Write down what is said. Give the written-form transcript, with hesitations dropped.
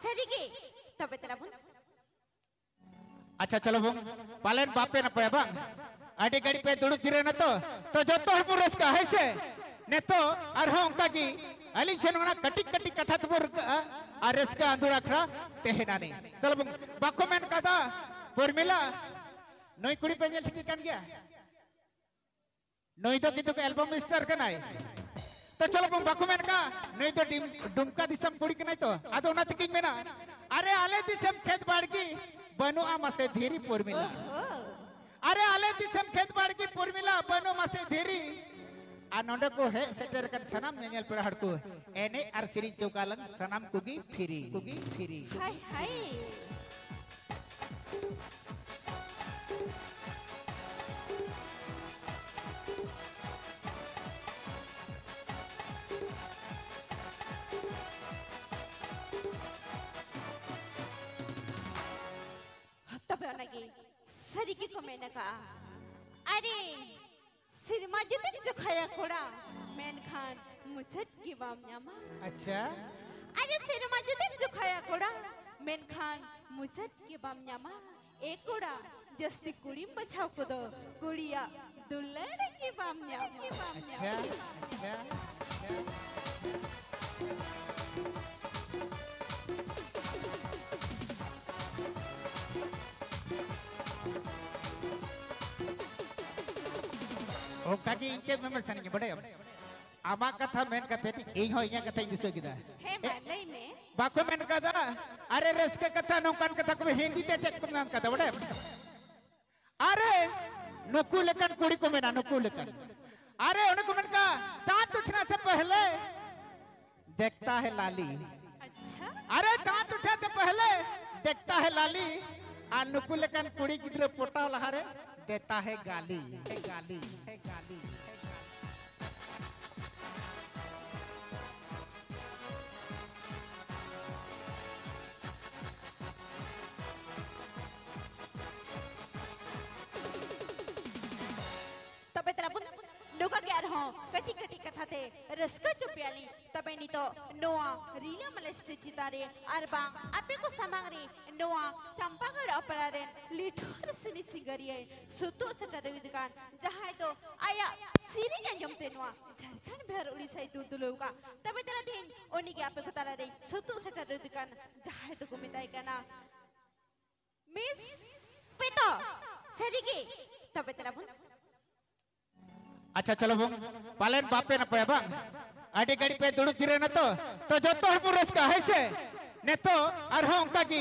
सरिगे तबे तेरा बुन अच्छा चलो बुन पालन बापे ना पे बांग आडे गाड़ी पे दुड़ुब जिरे ना तो जो तो हरपुर रस्का है से ने तो अरहा उनका की अली सेनोना कटिक कटिक कथा तो रस्का अंदुरा खरा तेहना नहीं चलो बुन बाको मैन कदा पुरमिला नई कुड़ी पे नेल ठिकी कान गया नई तो कितु के एल्बम स्टार का नहीं तो चलो बुन बाको मैन का नई तो डुमका दिसम कुड़ी के नहीं तो आदो ना तिकिंग में ना अरे आले दिसम खेत बाड़की बनो आमासे धीरी पुरमिला अरे आले दिसम खेत बाड़की पुरमिला बनो मासे धीरी आनंद को है सेटर कर सनम नेल पेड़ हड़को एने आर सिरी चौकालन सनम कुगी फिरी हाय हाय तब लगे सरी की कमेना का अरे सिरमा जितने जो खाया कोड़ा मैन खान मुझत की बामन्यामा अच्छा अरे सिरमा जितने जो खाया कोड़ा मैन खान मुझत की बामन्यामा एक कोड़ा जस्ती कुड़ी बचाव को दो कुड़िया दुल्हन की बामन्यामा अच्छा ओ काकी इंचे मेंबर छन के बड़े आमा कथा मेन कथे इन हो इया कथा दिसो गिदा हे मालई ने बाको मेन कदा अरे रेस के कथा नौकान कथा को हिंदी ते चेक करना कथा बड़े अरे नुकु लेकन कुड़ी को मेना नुकु लेकन अरे उनको मन का चांद उठने से पहले देखता है लाली अच्छा अरे चांद उठने से पहले देखता है लाली आ नुकु लेकन कुड़ी गिद्र पोटा लहारे देता है गाली तबे तेरा बुन नोका क्या रहो कटी कटी कथा थे रस्का चुपियाली तबे नहीं तो नोआ रीना मलेस्टे चितारे अरबा आपे को समांगरे नोआ चंपागढ़ अपराधे लिठोर सिनी सिंगरिये सुतो सकरे विदगान जहाँ तो आया सीरी के जमते नोआ झारखंड बिहार उड़ीसा दूदुलोगा तबे तेरा दिन ओनी के आपे को तारा दे सुतो सकरे विदगान जहाँ तो गुमिताई करना मिस पिता सरिगे तबे तेरा बुन अच्छा चलो बुन पालन बापे ना पे बांग आडे गाड़ी पे दुड़ुब जिरे ना तो जो तो हरपुर रस्का है से ने तो अरहा उनका की